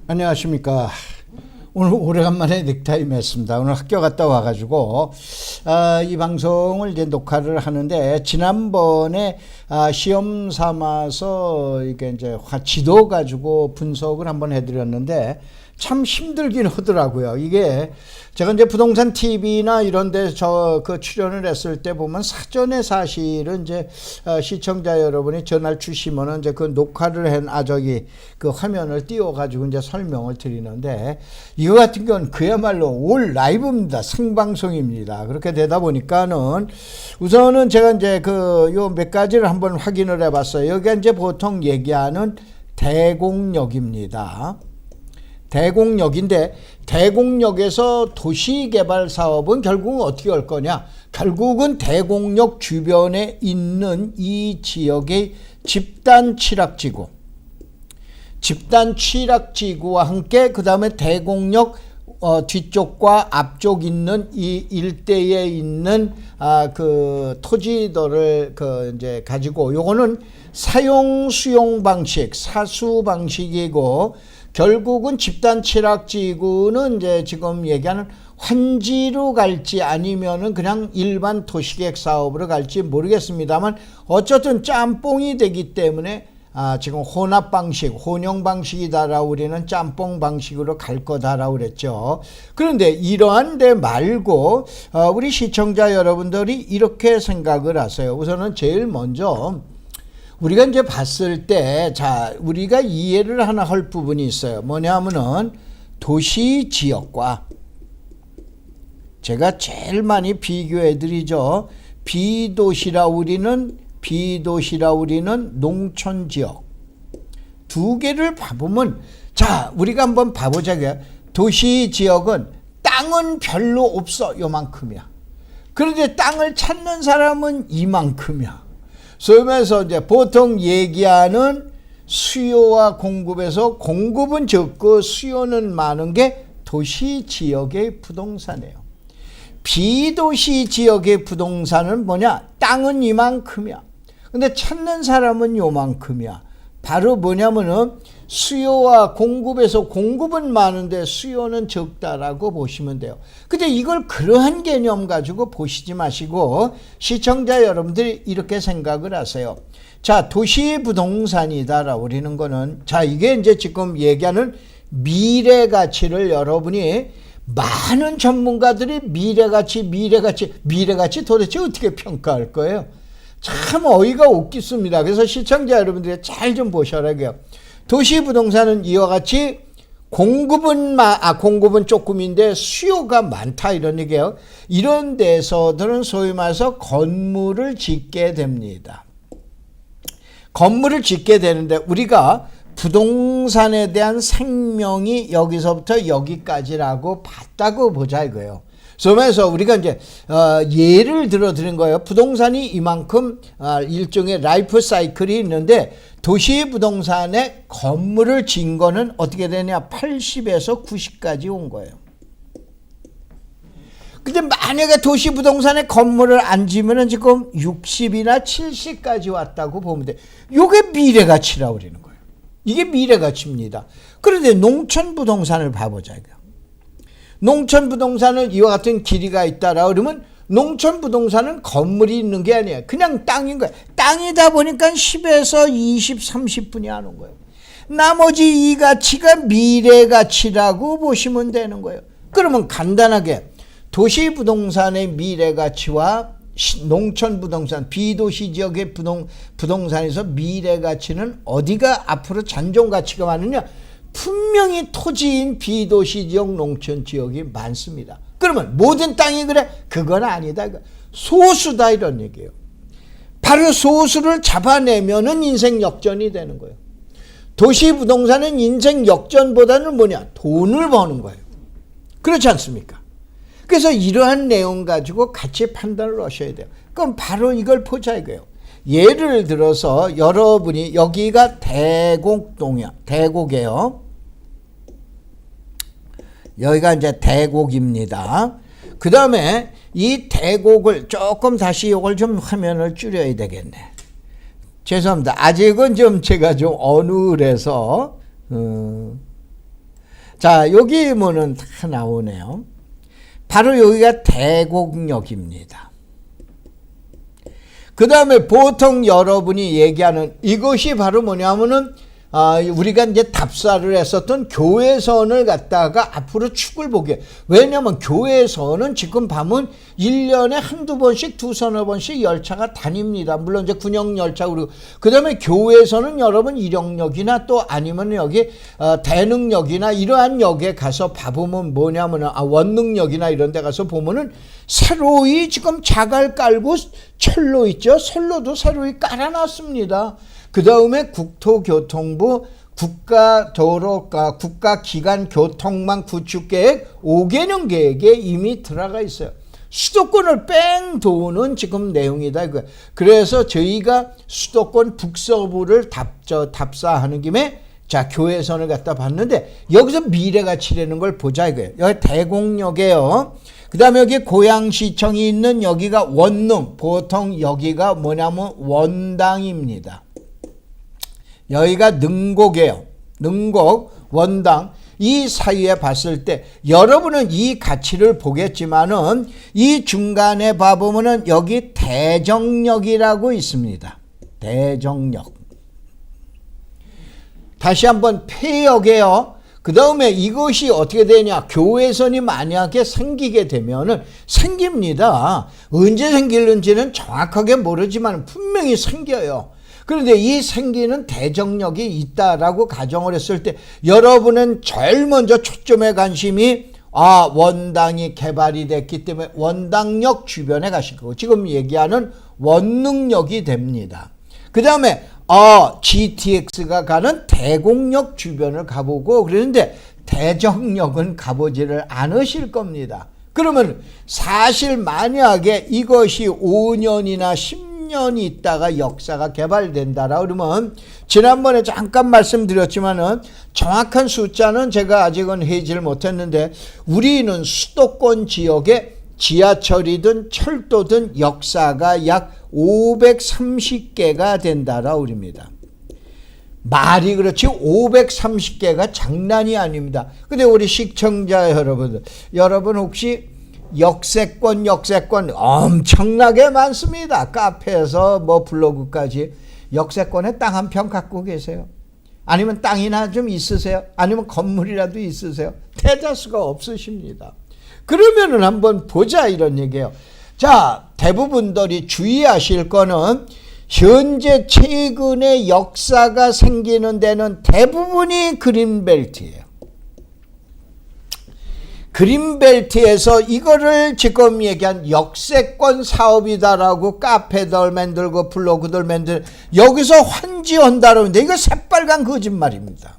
안녕하십니까. 오늘 오래간만에 넥타이 맸습니다. 오늘 학교 갔다 와가지고 이 방송을 이제 녹화를 하는데, 지난번에 시험 삼아서 이게 이제 지도 가지고 분석을 한번 해드렸는데 참 힘들긴 하더라고요. 이게 제가 이제 부동산 TV나 이런 데 그 출연을 했을 때 보면 사전에 사실은 이제 시청자 여러분이 전화를 주시면은 이제 그 녹화를 한 그 화면을 띄워가지고 이제 설명을 드리는데, 이거 같은 건 그야말로 올 라이브입니다. 생방송입니다. 그렇게 되다 보니까는 우선은 제가 이제 요 몇 가지를 한번 확인을 해봤어요. 여기가 이제 보통 얘기하는 대곡역입니다. 대곡역인데, 대곡역에서 도시개발 사업은 결국은 어떻게 할 거냐? 결국은 대곡역 주변에 있는 이 지역의 집단 취락지구와 함께 그 다음에 대곡역 뒤쪽과 앞쪽 있는 이 일대에 있는 그 토지들을 이제 가지고, 요거는 사용 수용 방식, 사수 방식이고, 결국은 집단 취락지구는 이제 지금 얘기하는 환지로 갈지 아니면은 그냥 일반 도시계획 사업으로 갈지 모르겠습니다만, 어쨌든 짬뽕이 되기 때문에 지금 혼합 방식, 혼용 방식이다라고 우리는 짬뽕 방식으로 갈 거다라고 그랬죠. 그런데 이러한 데 말고 우리 시청자 여러분들이 이렇게 생각을 하세요. 우선은 제일 먼저 우리가 이제 봤을 때, 우리가 이해를 하나 할 부분이 있어요. 뭐냐면은 도시 지역과, 제가 제일 많이 비교해 드리죠. 비도시라 우리는 농촌 지역. 두 개를 봐보면, 우리가 한번 봐보자고요. 도시 지역은 땅은 별로 없어. 요만큼이야. 그런데 땅을 찾는 사람은 이만큼이야. 그러면서 이제 보통 얘기하는 수요와 공급에서 공급은 적고 수요는 많은 게 도시 지역의 부동산이에요. 비도시 지역의 부동산은 뭐냐? 땅은 이만큼이야. 근데 찾는 사람은 요만큼이야. 바로 뭐냐면은 수요와 공급에서 공급은 많은데 수요는 적다라고 보시면 돼요. 근데 이걸 그러한 개념 가지고 보시지 마시고 시청자 여러분들이 이렇게 생각을 하세요. 도시 부동산이다라고 우리는 거는, 이게 이제 지금 얘기하는 미래 가치를 여러분이, 많은 전문가들이 미래가치 도대체 어떻게 평가할 거예요? 참 어이가 없겠습니다. 그래서 시청자 여러분들이 잘 좀 보셔라고요. 도시 부동산은 이와 같이 공급은 조금인데 수요가 많다, 이런 얘기예요. 이런 데서들은 소위 말해서 건물을 짓게 됩니다. 건물을 짓게 되는데, 우리가 부동산에 대한 생명이 여기서부터 여기까지라고 봤다고 보자 이거예요. 그래서 우리가 이제 예를 들어 드린 거예요. 부동산이 이만큼 일종의 라이프 사이클이 있는데, 도시 부동산에 건물을 지은 거는 어떻게 되냐? 80에서 90까지 온 거예요. 근데 만약에 도시 부동산에 건물을 안 지으면 지금 60이나 70까지 왔다고 보면 돼. 이게 미래가치라고 그러는 거예요. 이게 미래가치입니다. 그런데 농촌 부동산을 봐보자고요. 농촌 부동산은 이와 같은 길이가 있다라 그러면, 농촌 부동산은 건물이 있는 게 아니에요. 그냥 땅인 거예요. 땅이다 보니까 10에서 20, 30분이 안 온 거예요. 나머지 이 가치가 미래 가치라고 보시면 되는 거예요. 그러면 간단하게 도시 부동산의 미래 가치와 농촌 부동산, 비도시 지역의 부동산에서 미래 가치는 어디가 앞으로 잔존 가치가 많으냐? 분명히 토지인 비도시 지역, 농촌 지역이 많습니다. 그러면 모든 땅이 그래? 그건 아니다. 소수다, 이런 얘기예요. 바로 소수를 잡아내면은 인생 역전이 되는 거예요. 도시 부동산은 인생 역전보다는 뭐냐? 돈을 버는 거예요. 그렇지 않습니까? 그래서 이러한 내용 가지고 같이 판단을 하셔야 돼요. 그럼 바로 이걸 보자 이거예요. 예를 들어서 여러분이, 여기가 대곡이에요. 여기가 이제 대곡입니다. 그 다음에 이 대곡을 조금 다시 이걸 좀 화면을 줄여야 되겠네. 죄송합니다. 아직은 좀 제가 좀 어눌해서 자, 여기 뭐는 다 나오네요. 바로 여기가 대곡역입니다. 그 다음에 보통 여러분이 얘기하는 이것이 바로 뭐냐면은 우리가 이제 답사를 했었던 교회선을 갖다가 앞으로 축을 보게. 왜냐하면 교회선은 지금 밤은 1년에 한두 번씩 두서너 번씩 열차가 다닙니다. 물론 이제 군용 열차 그리고 그 다음에 교회선은 여러분 일용역이나 또 아니면 여기 대능역이나 이러한 역에 가서 봐보면 뭐냐면 원능역이나 이런 데 가서 보면은 새로이 지금 자갈 깔고 철로 있죠. 선로도 새로이 깔아놨습니다. 그 다음에 국토교통부 국가기관교통망 구축계획 5개년 계획에 이미 들어가 있어요. 수도권을 뺑 도는 지금 내용이다. 그래서 저희가 수도권 북서부를 답사하는 김에 자 교회선을 갖다 봤는데 여기서 미래가치라는 걸 보자 이거예요. 여기 대곡역이에요. 그 다음에 여기 고양시청이 있는 여기가 원능, 보통 여기가 뭐냐면 원당입니다. 여기가 능곡이에요. 능곡, 원당. 이 사이에 봤을 때 여러분은 이 가치를 보겠지만은 이 중간에 봐보면은 여기 대정역이라고 있습니다. 대정역. 다시 한번 폐역이에요. 그 다음에 이것이 어떻게 되냐. 교회선이 만약에 생기게 되면은 생깁니다. 언제 생길는지는 정확하게 모르지만 분명히 생겨요. 그런데 이 생기는 대정역이 있다라고 가정을 했을 때 여러분은 제일 먼저 초점의 관심이 원당이 개발이 됐기 때문에 원당역 주변에 가실 거고 지금 얘기하는 원능역이 됩니다. 그 다음에 GTX가 가는 대곡역 주변을 가보고 그러는데 대정역은 가보지를 않으실 겁니다. 그러면 사실 만약에 이것이 5년이나 10년이 있다가 역사가 개발된다라 그러면 지난번에 잠깐 말씀드렸지만은 정확한 숫자는 제가 아직은 해지를 못했는데 우리는 수도권 지역에 지하철이든 철도든 역사가 약 530개가 된다라 그럽니다. 말이 그렇지 530개가 장난이 아닙니다. 근데 우리 시청자 여러분 혹시 역세권 엄청나게 많습니다. 카페에서 뭐 블로그까지 역세권에 땅 한 평 갖고 계세요? 아니면 땅이나 좀 있으세요? 아니면 건물이라도 있으세요? 대다수가 없으십니다. 그러면은 한번 보자 이런 얘기예요. 자, 대부분들이 주의하실 거는 현재 최근에 역사가 생기는 데는 대부분이 그린벨트예요. 그린벨트에서 이거를 지금 얘기한 역세권 사업이다라고 카페들 만들고 블로그들 만들고 여기서 환지한다는데 이거 새빨간 거짓말입니다.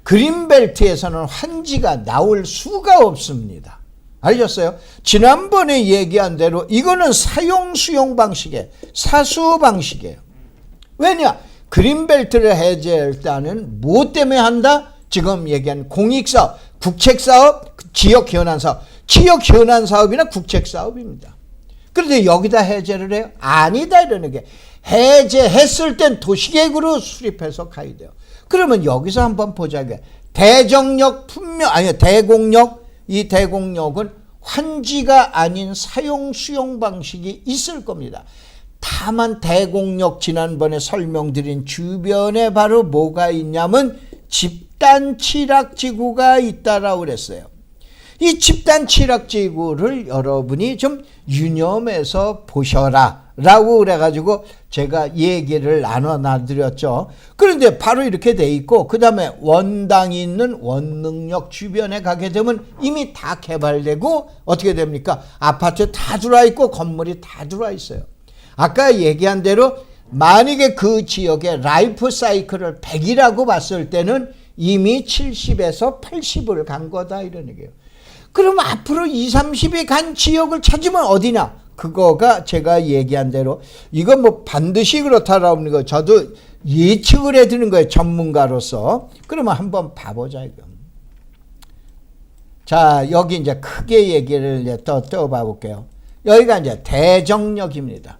그린벨트에서는 환지가 나올 수가 없습니다. 알겠어요? 지난번에 얘기한 대로 이거는 사용 방식이에요. 사수 방식이에요. 왜냐? 그린벨트를 해제할 때는 뭐 때문에 한다? 지금 얘기한 공익사업, 국책사업, 지역현안사업. 지역현안사업이나 국책사업입니다. 그런데 여기다 해제를 해요? 아니다 이러는 게 해제했을 땐 도시계획으로 수립해서 가야 돼요. 그러면 여기서 한번 보자. 대정역 대곡역. 이 대곡역은 환지가 아닌 사용 수용 방식이 있을 겁니다. 다만 대곡역 지난번에 설명드린 주변에 바로 뭐가 있냐면 집단 취락지구가 있다라고 그랬어요. 이 집단 취락지구를 여러분이 좀 유념해서 보셔라 라고 그래가지고 제가 얘기를 나눠드렸죠. 그런데 바로 이렇게 돼 있고 그 다음에 원당이 있는 원능역 주변에 가게 되면 이미 다 개발되고 어떻게 됩니까? 아파트 다 들어와 있고 건물이 다 들어와 있어요. 아까 얘기한 대로 만약에 그 지역의 라이프 사이클을 100이라고 봤을 때는 이미 70에서 80을 간 거다 이런 얘기예요. 그럼 앞으로 20, 30이 간 지역을 찾으면 어디냐? 그거가 제가 얘기한 대로 이건 뭐 반드시 그렇다라는 거 저도 예측을 해드리는 거예요. 전문가로서. 그러면 한번 봐보자 이거. 자, 여기 이제 크게 얘기를 또 봐볼게요. 여기가 이제 대정역입니다.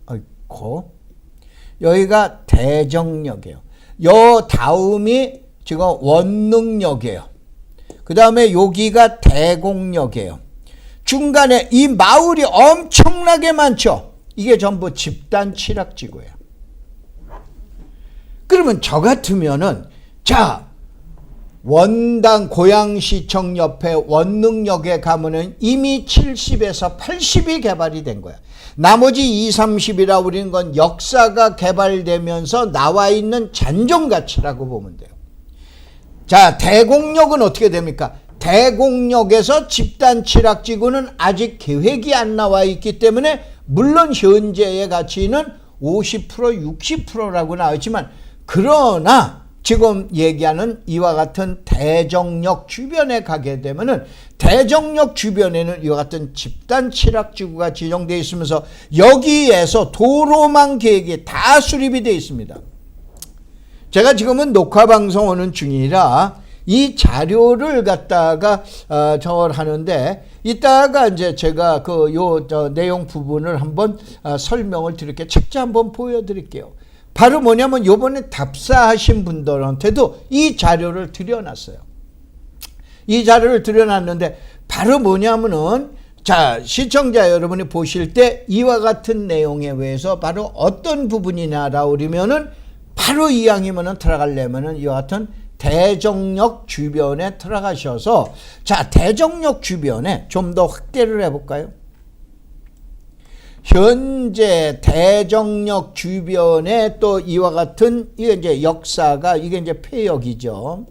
어이고. 여기가 대정역이에요. 요 다음이 지금 원능역이에요. 그 다음에 여기가 대곡역이에요. 중간에 이 마을이 엄청나게 많죠. 이게 전부 집단 취락지구예요. 그러면 저 같으면은 자, 원당 고양시청 옆에 원능역에 가면은 이미 70에서 80이 개발이 된 거야. 나머지 20, 30이라 우리는 건 역사가 개발되면서 나와 있는 잔존가치라고 보면 돼요. 자, 대곡역은 어떻게 됩니까? 대곡역에서 집단 취락지구는 아직 계획이 안 나와 있기 때문에 물론 현재의 가치는 50%, 60%라고 나와 있지만 그러나 지금 얘기하는 이와 같은 대정역 주변에 가게 되면은 대정역 주변에는 이와 같은 집단 취락지구가 지정되어 있으면서 여기에서 도로망 계획이 다 수립이 되어 있습니다. 제가 지금은 녹화 방송하는 중이라 이 자료를 갖다가 하는데 이따가 이제 제가 내용 부분을 한번 설명을 드릴게요. 책자 한번 보여드릴게요. 바로 뭐냐면 요번에 답사하신 분들한테도 이 자료를 드려놨어요. 이 자료를 드려놨는데 바로 뭐냐면은 자, 시청자 여러분이 보실 때 이와 같은 내용에 의해서 바로 어떤 부분이냐라고 그러면은 바로 이왕이면은 들어가려면은 이와 같은 대정역 주변에 들어가셔서 자, 대정역 주변에 좀 더 확대를 해볼까요? 현재 대정역 주변에 또 이와 같은 이게 이제 역사가 이게 이제 폐역이죠.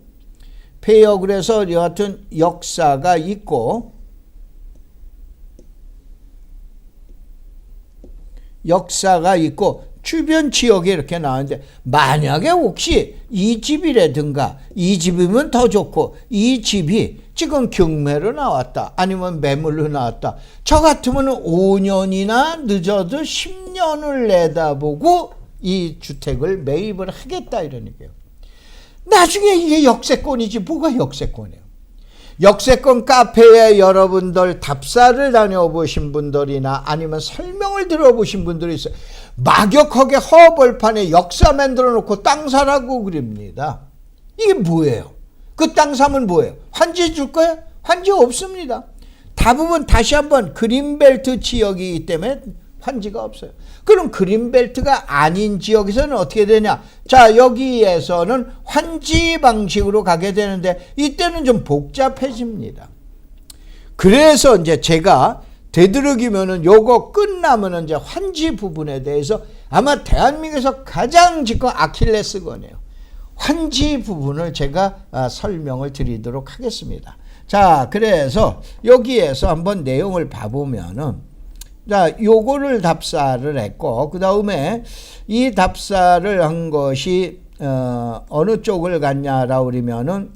폐역을 해서 이와 같은 역사가 있고 주변 지역에 이렇게 나오는데 만약에 혹시 이 집이라든가 이 집이면 더 좋고 이 집이 지금 경매로 나왔다 아니면 매물로 나왔다 저 같으면 5년이나 늦어도 10년을 내다보고 이 주택을 매입을 하겠다 이런 얘기예요. 나중에 이게 역세권이지 뭐가 역세권이에요. 역세권 카페에 여러분들 답사를 다녀보신 분들이나 아니면 설명을 들어보신 분들이 있어요. 막역하게 허벌판에 역사 만들어 놓고 땅 사라고 그럽니다. 이게 뭐예요? 그 땅 사면 뭐예요? 환지 줄 거예요? 환지 없습니다. 대부분 다시 한번 그린벨트 지역이기 때문에 환지가 없어요. 그럼 그린벨트가 아닌 지역에서는 어떻게 되냐? 자, 여기에서는 환지 방식으로 가게 되는데 이때는 좀 복잡해집니다. 그래서 이제 제가 되도록이면은 요거 끝나면은 이제 환지 부분에 대해서 아마 대한민국에서 가장 지금 아킬레스건이에요. 환지 부분을 제가 설명을 드리도록 하겠습니다. 자, 그래서 여기에서 한번 내용을 봐보면은 자, 요거를 답사를 했고 그 다음에 이 답사를 한 것이 어느 쪽을 갔냐라고 그러면은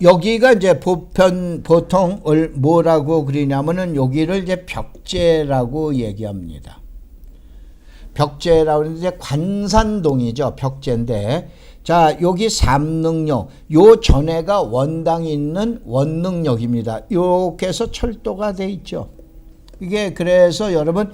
여기가 이제 보통 뭐라고 그러냐면은 여기를 이제 벽제라고 얘기합니다. 벽제라고 하는데 관산동이죠. 벽제인데 자, 여기 삼능역, 요 전에가 원당이 있는 원능역입니다. 이렇게 해서 철도가 돼 있죠. 이게 그래서 여러분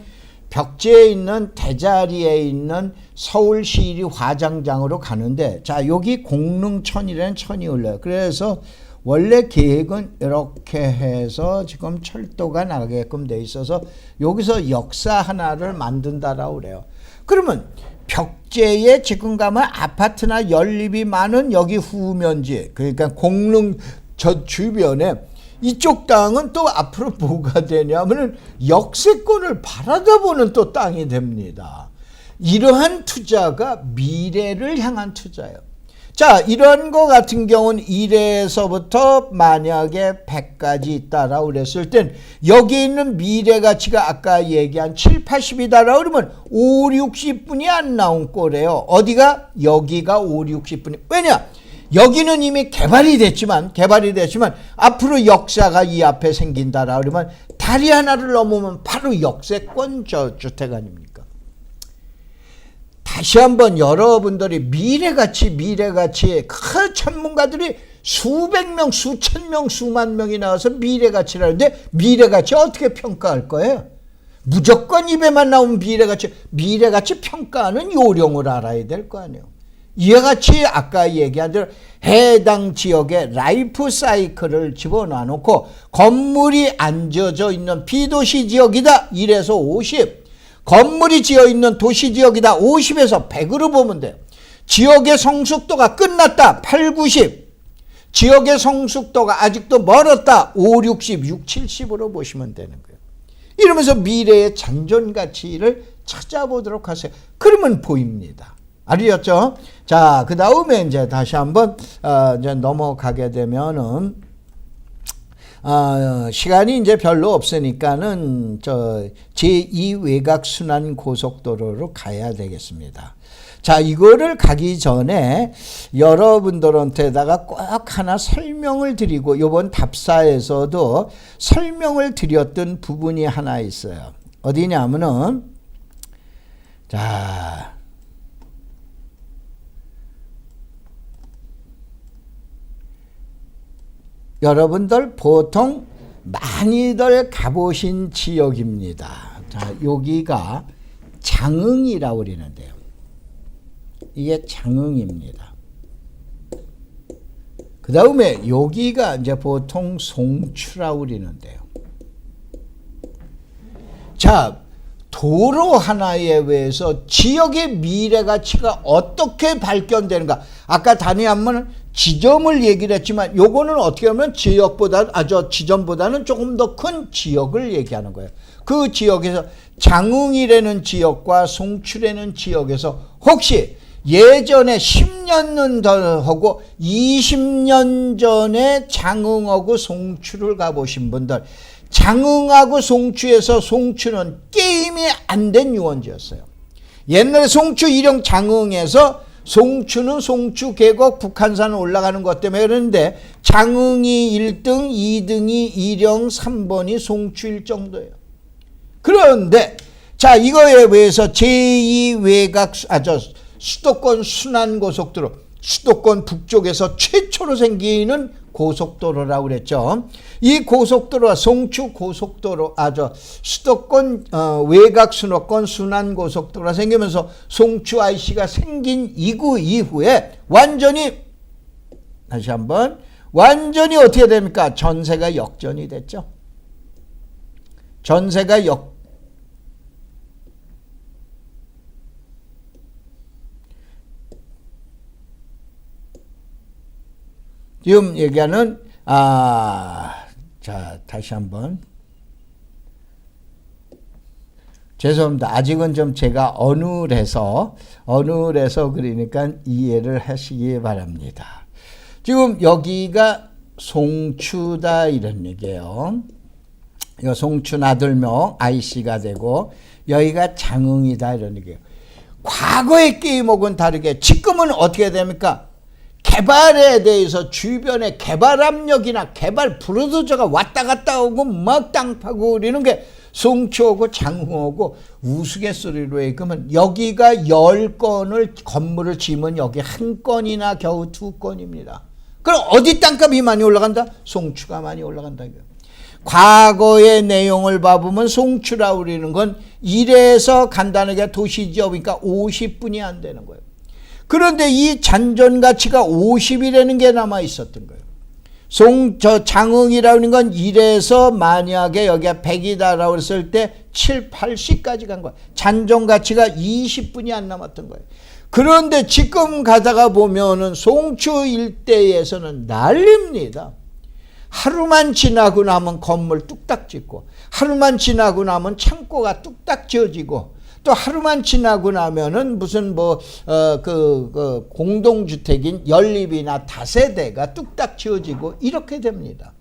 벽제에 있는 대자리에 있는 서울시리 화장장으로 가는데 자, 여기 공릉천이라는 천이 올라요. 그래서 원래 계획은 이렇게 해서 지금 철도가 나가게끔 돼 있어서 여기서 역사 하나를 만든다라고 그래요. 그러면 벽제에 지금 가면 아파트나 연립이 많은 여기 후면지 그러니까 공릉 저 주변에 이쪽 땅은 또 앞으로 뭐가 되냐면은 역세권을 바라다 보는 또 땅이 됩니다. 이러한 투자가 미래를 향한 투자예요. 자, 이런 거 같은 경우는 1에서부터 만약에 100까지 있다라고 그랬을 땐 여기 있는 미래 가치가 아까 얘기한 7, 80이다라고 그러면 5, 60분이 안 나온 거래요. 어디가? 여기가 5, 60분이. 왜냐? 여기는 이미 개발이 됐지만 앞으로 역사가 이 앞에 생긴다라고 그러면 다리 하나를 넘으면 바로 역세권 주택 아닙니까? 다시 한번 여러분들이 미래가치 그 전문가들이 수백 명, 수천 명, 수만 명이 나와서 미래가치라는데 미래가치 어떻게 평가할 거예요? 무조건 입에만 나오면 미래가치 평가하는 요령을 알아야 될 거 아니에요. 이와 같이 아까 얘기한 대로 해당 지역의 라이프 사이클을 집어넣어 놓고 건물이 안 지어져 있는 비도시 지역이다 1에서 50, 건물이 지어 있는 도시 지역이다 50에서 100으로 보면 돼요. 지역의 성숙도가 끝났다 8, 90, 지역의 성숙도가 아직도 멀었다 5, 60, 6, 70으로 보시면 되는 거예요. 이러면서 미래의 잔존 가치를 찾아보도록 하세요. 그러면 보입니다. 알겠죠? 자, 그 다음에 이제 다시 한번 이제 넘어가게 되면은 시간이 이제 별로 없으니까는 저 제2 외곽 순환 고속도로로 가야 되겠습니다. 자, 이거를 가기 전에 여러분들한테다가 꼭 하나 설명을 드리고 이번 답사에서도 설명을 드렸던 부분이 하나 있어요. 어디냐면은 자, 여러분들 보통 많이들 가보신 지역입니다. 자, 여기가 장흥이라고 그러는데요. 이게 장흥입니다. 그 다음에 여기가 이제 보통 송추라고 그러는데요. 자, 도로 하나에 의해서 지역의 미래 가치가 어떻게 발견되는가. 아까 단위 한번 지점을 얘기를 했지만 요거는 어떻게 하면 지점보다는 조금 더 큰 지역을 얘기하는 거예요. 그 지역에서 장흥이라는 지역과 송추라는 지역에서 혹시 예전에 10년 전하고 20년 전에 장흥하고 송추를 가보신 분들, 장흥하고 송추에서 송추는 게임이 안 된 유원지였어요. 옛날에 송추 일용 장흥에서 송추는 송추 계곡 북한산 올라가는 것 때문에 그러는데 장흥이 1등, 2등이 일용, 3번이 송추일 정도예요. 그런데 자, 이거에 의해서 제2 외곽 수도권 순환고속도로, 수도권 북쪽에서 최초로 생기는 고속도로라고 그랬죠. 이 고속도로가 송추 고속도로, 수도권 외곽 수도권 순환고속도로가 생기면서 송추 IC가 생긴 이후에 완전히 다시 한번 완전히 어떻게 됩니까? 전세가 역전이 됐죠. 전세가 지금 얘기하는 자, 다시 한번 죄송합니다. 아직은 좀 제가 어눌해서 그러니까 이해를 하시기 바랍니다. 지금 여기가 송추다 이런 얘기예요. 이 송추 나들목 IC가 되고 여기가 장흥이다 이런 얘기예요. 과거의 게임하고는 다르게 지금은 어떻게 됩니까? 개발에 대해서 주변에 개발 압력이나 개발 브로더저가 왔다 갔다 오고 막 땅 파고 그러는 게 송추하고 장흥하고 우스갯소리로 얘기하면 여기가 10건을 건물을 지으면 여기 한 건이나 겨우 2건입니다. 그럼 어디 땅값이 많이 올라간다? 송추가 많이 올라간다. 과거의 내용을 봐보면 송추라고 그러는 건 1에서 간단하게 도시지역이니까 50분이 안 되는 거예요. 그런데 이 잔존 가치가 50이라는 게 남아 있었던 거예요. 장흥이라는 건 1에서 만약에 여기가 100이다라고 했을 때 7, 80까지 간 거예요. 잔존 가치가 20분이 안 남았던 거예요. 그런데 지금 가다가 보면은 송추 일대에서는 난립니다. 하루만 지나고 나면 건물 뚝딱 짓고, 하루만 지나고 나면 창고가 뚝딱 지어지고, 또 하루만 지나고 나면은 무슨 공동주택인 연립이나 다세대가 뚝딱 지어지고 이렇게 됩니다.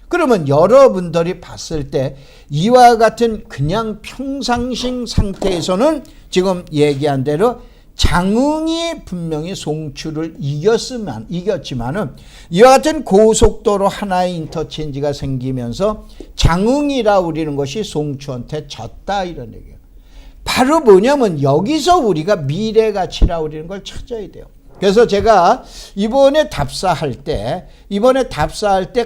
그러면 여러분들이 봤을 때 이와 같은 그냥 평상식 상태에서는 지금 얘기한 대로 장흥이 분명히 송추를 이겼지만은 이와 같은 고속도로 하나의 인터체인지가 생기면서 장흥이라고 우리는 것이 송추한테 졌다 이런 얘기예요. 바로 뭐냐면 여기서 우리가 미래 가치라고 그러는 걸 찾아야 돼요. 그래서 제가 이번에 답사할 때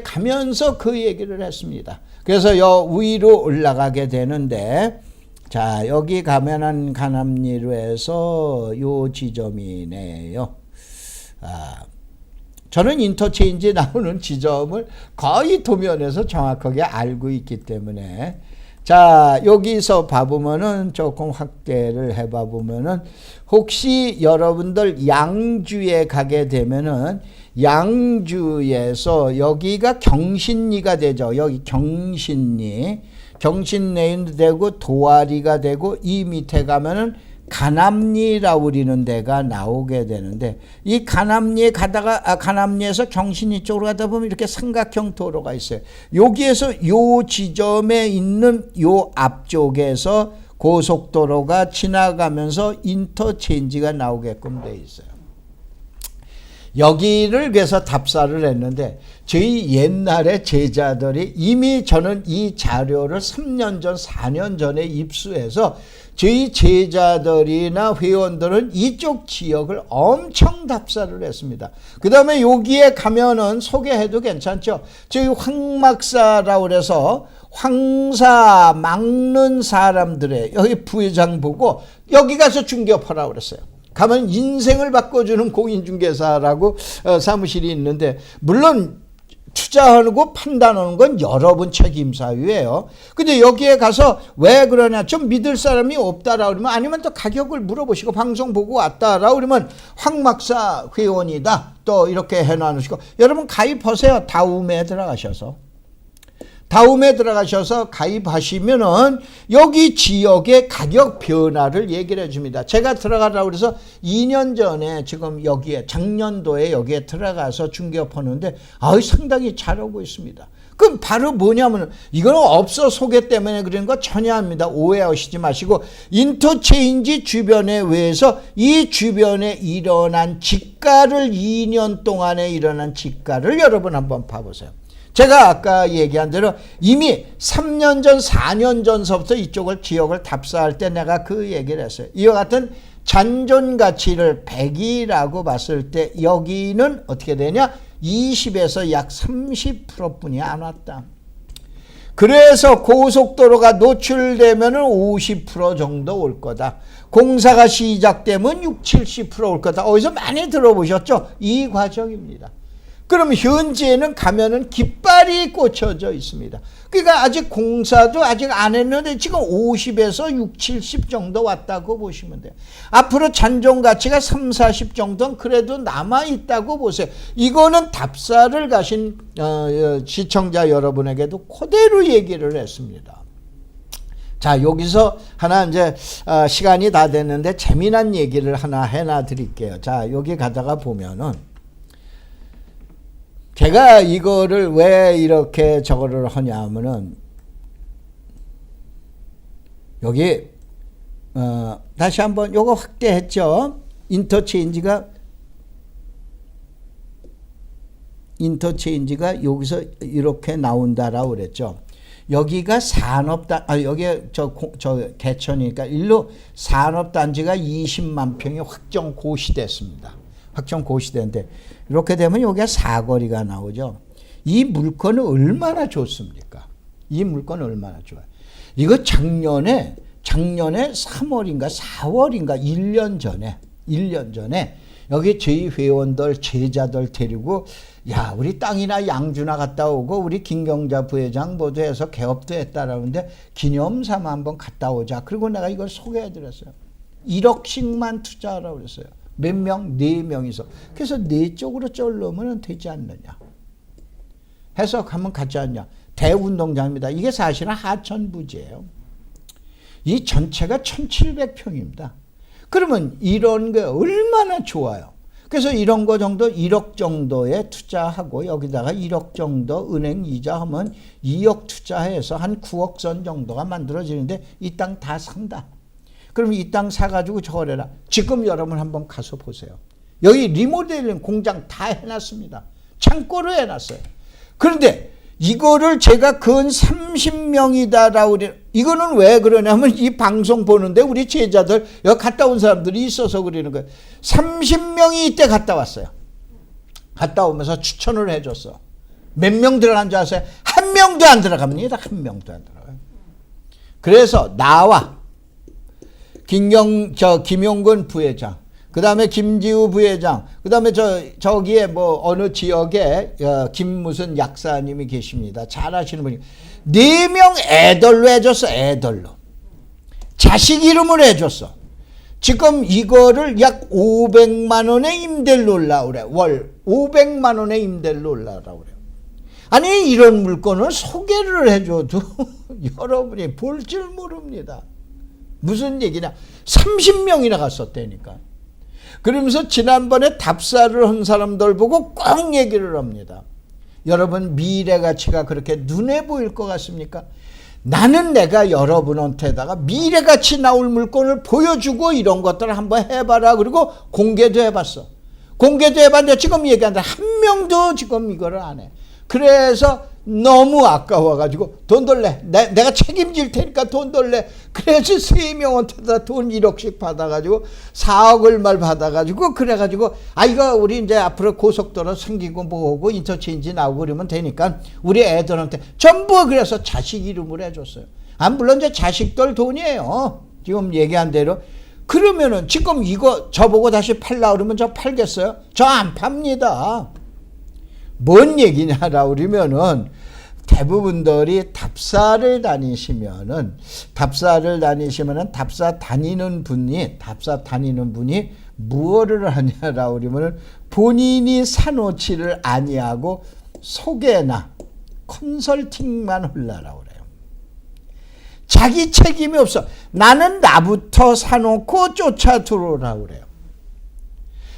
가면서 그 얘기를 했습니다. 그래서 여 위로 올라가게 되는데 자, 여기 가면은 가남리로 해서 요 지점이네요. 저는 인터체인지 나오는 지점을 거의 도면에서 정확하게 알고 있기 때문에, 자, 여기서 봐보면은 조금 확대를 해봐보면은, 혹시 여러분들 양주에 가게 되면은 양주에서 여기가 경신리가 되죠. 여기 경신리도 되고 도화리가 되고, 이 밑에 가면은 가남리라고 우리는 데가 나오게 되는데, 이 가남리에 가다가 가남리에서 경신리 쪽으로 가다 보면 이렇게 삼각형 도로가 있어요. 여기에서 요 지점에 있는 요 앞쪽에서 고속도로가 지나가면서 인터체인지가 나오게끔 돼 있어요. 여기를 위해서 답사를 했는데, 저희 옛날에 제자들이 이미 저는 이 자료를 3년 전, 4년 전에 입수해서 저희 제자들이나 회원들은 이쪽 지역을 엄청 답사를 했습니다. 그 다음에 여기에 가면은 소개해도 괜찮죠. 저희 황막사라고 그래서 황사 막는 사람들의 여기 부회장 보고 여기 가서 중개업하라고 그랬어요. 가면 인생을 바꿔주는 공인중개사라고 사무실이 있는데, 물론 투자하고 판단하는 건 여러분 책임사유예요. 근데 여기에 가서 왜 그러냐, 좀 믿을 사람이 없다라고 그러면, 아니면 또 가격을 물어보시고 방송 보고 왔다라고 그러면 황막사 회원이다 또 이렇게 해놔놓으시고, 여러분 가입하세요. 다음에 들어가셔서 가입하시면은 여기 지역의 가격 변화를 얘기를 해줍니다. 제가 들어가라고 그래서 2년 전에 지금 여기에 작년도에 여기에 들어가서 중개업하는데 상당히 잘하고 있습니다. 그럼 바로 뭐냐면, 이거는 업소 소개 때문에 그런 거 전혀 아닙니다. 오해하시지 마시고, 인터체인지 주변에 의해서 이 주변에 일어난 지가를 2년 동안에 일어난 지가를 여러분 한번 봐보세요. 제가 아까 얘기한 대로 이미 3년 전, 4년 전서부터 이쪽을 지역을 답사할 때 내가 그 얘기를 했어요. 이와 같은 잔존 가치를 100이라고 봤을 때 여기는 어떻게 되냐? 20에서 약 30%뿐이 안 왔다. 그래서 고속도로가 노출되면 50% 정도 올 거다. 공사가 시작되면 60, 70% 올 거다. 어디서 많이 들어보셨죠? 이 과정입니다. 그럼 현재는 가면은 깃발이 꽂혀져 있습니다. 그러니까 아직 공사도 아직 안 했는데 지금 50에서 60, 70 정도 왔다고 보시면 돼요. 앞으로 잔존 가치가 3, 40 정도는 그래도 남아있다고 보세요. 이거는 답사를 가신 시청자 여러분에게도 그대로 얘기를 했습니다. 자, 여기서 하나 이제 시간이 다 됐는데 재미난 얘기를 하나 해놔 드릴게요. 자, 여기 가다가 보면은 제가 이거를 왜 이렇게 저거를 하냐면은, 여기 다시 한번 요거 확대했죠. 인터체인지가 여기서 이렇게 나온다라고 그랬죠. 여기가 여기 저 개천이니까 일로 산업단지가 20만 평이 확정 고시됐습니다. 확정 고시되는데, 이렇게 되면 여기가 사거리가 나오죠. 이 물건은 얼마나 좋습니까? 이 물건은 얼마나 좋아요. 이거 작년에 3월인가 4월인가 1년 전에 여기 저희 회원들 제자들 데리고, 야, 우리 땅이나 양주나 갔다 오고 우리 김경자 부회장 모두 해서 개업도 했다라는데 기념삼아 한번 갔다 오자. 그리고 내가 이걸 소개해 드렸어요. 1억씩만 투자하라고 그랬어요. 몇 명? 4명이서. 그래서 4쪽으로 쫄르면 되지 않느냐. 해서 가면 가지 않냐. 대운동장입니다. 이게 사실은 하천 부지예요. 이 전체가 1700평입니다. 그러면 이런 게 얼마나 좋아요. 그래서 이런 거 정도 1억 정도에 투자하고 여기다가 1억 정도 은행 이자 하면 2억 투자해서 한 9억 선 정도가 만들어지는데, 이 땅 다 산다. 그럼 이 땅 사가지고 저걸 해라. 지금 여러분 한번 가서 보세요. 여기 리모델링 공장 다 해놨습니다. 창고를 해놨어요. 그런데 이거를 제가 근 30명이다라고 그래. 이거는 왜 그러냐면 이 방송 보는데 우리 제자들 여기 갔다 온 사람들이 있어서 그러는 거예요. 30명이 이때 갔다 왔어요. 갔다 오면서 추천을 해줬어. 몇 명 들어간 줄 아세요? 한 명도 안 들어갑니다. 한 명도 안 들어가요. 그래서 나와 김용근 부회장, 그 다음에 김지우 부회장, 그 다음에 저기에 뭐 어느 지역에 김무슨 약사님이 계십니다. 잘 아시는 분이. 4명 애들로 해줬어. 애들로. 자식 이름으로 해줬어. 지금 이거를 약 500만 원의 임대료 올라오고 그래. 월 500만 원의 임대료 올라오라고 그래요. 아니 이런 물건을 소개를 해줘도 여러분이 볼 줄 모릅니다. 무슨 얘기냐. 30명이나 갔었다니까. 그러면서 지난번에 답사를 한 사람들 보고 꼭 얘기를 합니다. 여러분 미래 가치가 그렇게 눈에 보일 것 같습니까? 나는 내가 여러분한테다가 미래 가치 나올 물건을 보여주고 이런 것들을 한번 해봐라. 그리고 공개도 해봤어. 공개도 해봤는데 지금 얘기하는데 한 명도 지금 이거를 안 해. 그래서 너무 아까워가지고 돈 돌래. 내가 책임질 테니까 돈 돌래. 그래서 3명한테다 돈 1억씩 받아가지고 4억 얼마를 받아가지고 그래가지고 이거 우리 이제 앞으로 고속도로 생기고 뭐고 인터체인지 나오고 그러면 되니까 우리 애들한테 전부 그래서 자식 이름으로 해줬어요. 물론 이제 자식들 돈이에요. 지금 얘기한 대로. 그러면은 지금 이거 저보고 다시 팔라 그러면 저 팔겠어요? 저 안 팝니다. 뭔 얘기냐라 그러면은 대부분들이 답사를 다니시면은 답사 다니는 분이 무엇을 하냐라 그러면은 본인이 사놓지를 아니하고 소개나 컨설팅만 하려고 그래요. 자기 책임이 없어. 나는 나부터 사놓고 쫓아 들어오라고 그래요.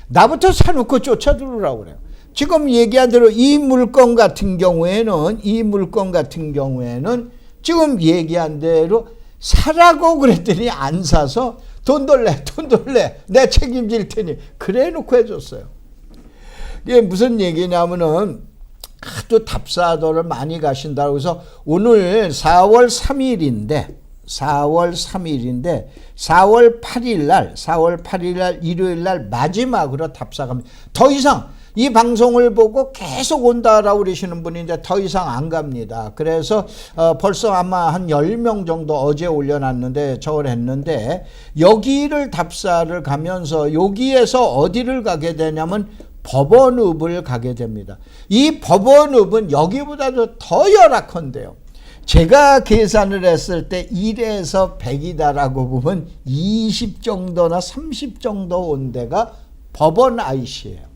나부터 사놓고 쫓아 들어오라고 그래요. 지금 얘기한 대로 이 물건 같은 경우에는 지금 얘기한 대로 사라고 그랬더니 안 사서 돈 돌래 내 책임질 테니 그래 놓고 해줬어요. 이게 무슨 얘기냐면은 하도 답사도를 많이 가신다고 해서 오늘 4월 3일인데 4월 8일 날 일요일 날 마지막으로 답사 갑니다. 더 이상 이 방송을 보고 계속 온다라고 그러시는 분인데 더 이상 안 갑니다. 그래서 벌써 아마 한 10명 정도 어제 올려놨는데 저걸 했는데 여기를 답사를 가면서 여기에서 어디를 가게 되냐면 법원읍을 가게 됩니다. 이 법원읍은 여기보다도 더 열악한데요. 제가 계산을 했을 때 1에서 100이다라고 보면 20 정도나 30 정도 온 데가 법원 IC예요.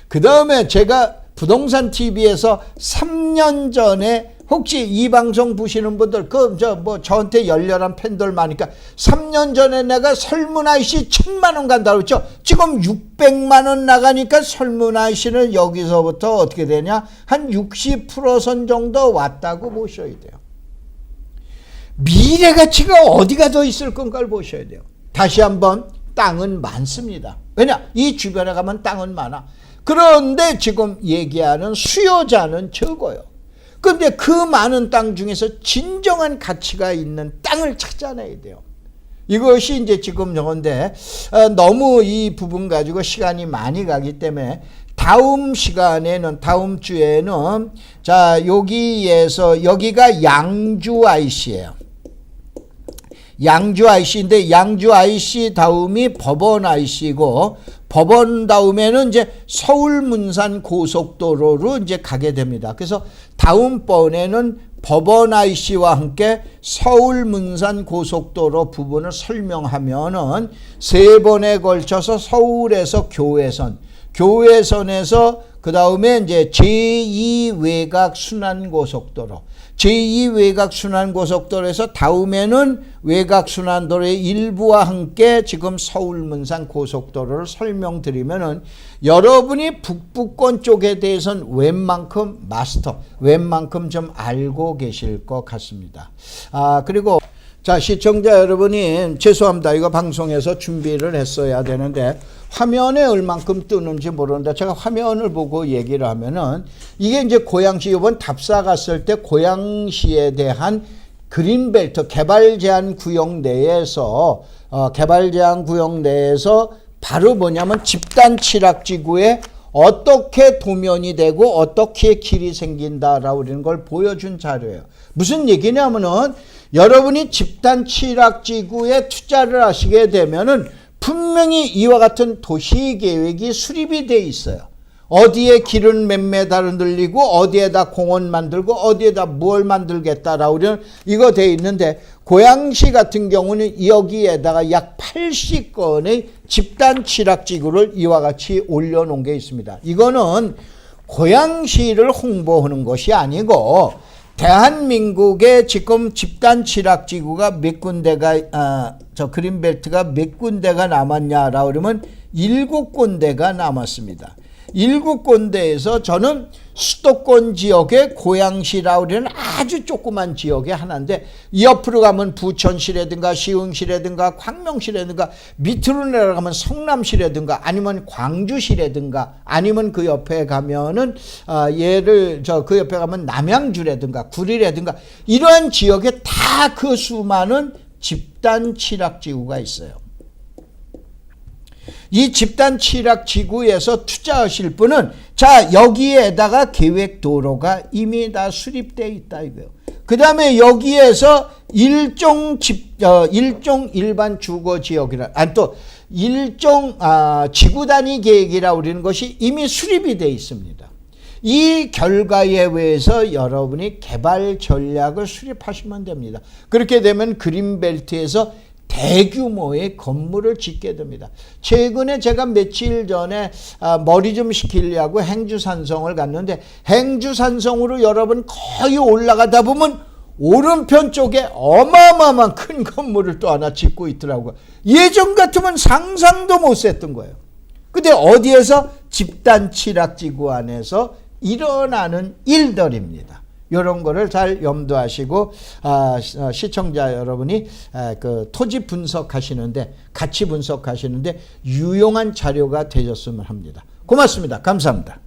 그 다음에 제가 부동산 TV에서 3년 전에 혹시 이 방송 보시는 분들 저한테 열렬한 팬들 많으니까 3년 전에 내가 설문 IC 1000만 원 간다고 했죠. 지금 600만 원 나가니까 설문 IC는 여기서부터 어떻게 되냐 한 60% 정도 왔다고 보셔야 돼요. 미래 가치가 어디가 더 있을 건가를 보셔야 돼요. 다시 한번 땅은 많습니다. 왜냐 이 주변에 가면 땅은 많아. 그런데 지금 얘기하는 수요자는 적어요. 그런데 그 많은 땅 중에서 진정한 가치가 있는 땅을 찾아내야 돼요. 이것이 이제 지금 영어인데 너무 이 부분 가지고 시간이 많이 가기 때문에 다음 주에는 자 여기가 양주 IC예요. 양주 IC인데 양주 IC 다음이 법원 IC고 법원 다음에는 이제 서울 문산 고속도로로 이제 가게 됩니다. 그래서 다음번에는 법원 IC와 함께 서울 문산 고속도로 부분을 설명하면은 3번에 걸쳐서 서울에서 교외선에서 그 다음에 이제 제2외곽 순환고속도로 제2외곽순환고속도로에서 다음에는 외곽순환도로의 일부와 함께 지금 서울문산 고속도로를 설명드리면은 여러분이 북부권 쪽에 대해서는 웬만큼 좀 알고 계실 것 같습니다. 그리고 자, 시청자 여러분이 죄송합니다. 이거 방송에서 준비를 했어야 되는데 화면에 얼만큼 뜨는지 모르는데 제가 화면을 보고 얘기를 하면은 이게 이제 고양시 이번 답사 갔을 때 고양시에 대한 그린벨트 개발 제한 구역 내에서 바로 뭐냐면 집단 취락지구에 어떻게 도면이 되고 어떻게 길이 생긴다라고 그러는 걸 보여준 자료예요. 무슨 얘기냐면은 여러분이 집단 취락지구에 투자를 하시게 되면은 분명히 이와 같은 도시계획이 수립이 돼 있어요. 어디에 길은 몇 메다로 늘리고 어디에다 공원 만들고 어디에다 뭘 만들겠다라고 이거 돼 있는데, 고양시 같은 경우는 여기에다가 약 80건의 집단 취락지구를 이와 같이 올려놓은 게 있습니다. 이거는 고양시를 홍보하는 것이 아니고 대한민국의 지금 집단 취락지구가 몇 군데가 그린벨트가 몇 군데가 남았냐라고 그러면 7군데가 남았습니다. 7군데에서 저는 수도권 지역의 고양시라고 하는 아주 조그만 지역의 하나인데, 옆으로 가면 부천시라든가 시흥시라든가 광명시라든가 밑으로 내려가면 성남시라든가 아니면 광주시라든가 아니면 그 옆에 가면은 그 옆에 가면 남양주라든가 구리라든가 이러한 지역에 다 그 수많은 집단 취락지구가 있어요. 이 집단 취락지구에서 투자하실 분은 여기에다가 계획도로가 이미 다 수립되어 있다 이거예요. 그 다음에 여기에서 일종 일반 주거지역이라 또 일종 지구단위 계획이라고 그러는 것이 이미 수립이 되어 있습니다. 이 결과에 의해서 여러분이 개발 전략을 수립하시면 됩니다. 그렇게 되면 그린벨트에서 대규모의 건물을 짓게 됩니다. 최근에 제가 며칠 전에 머리 좀 식히려고 행주산성을 갔는데, 행주산성으로 여러분 거의 올라가다 보면 오른편 쪽에 어마어마한 큰 건물을 또 하나 짓고 있더라고요. 예전 같으면 상상도 못 했던 거예요. 근데 어디에서? 집단 취락지구 안에서 일어나는 일들입니다. 이런 거를 잘 염두하시고 시청자 여러분이 그 토지 분석하시는데, 가치 분석하시는데 유용한 자료가 되셨으면 합니다. 고맙습니다. 감사합니다.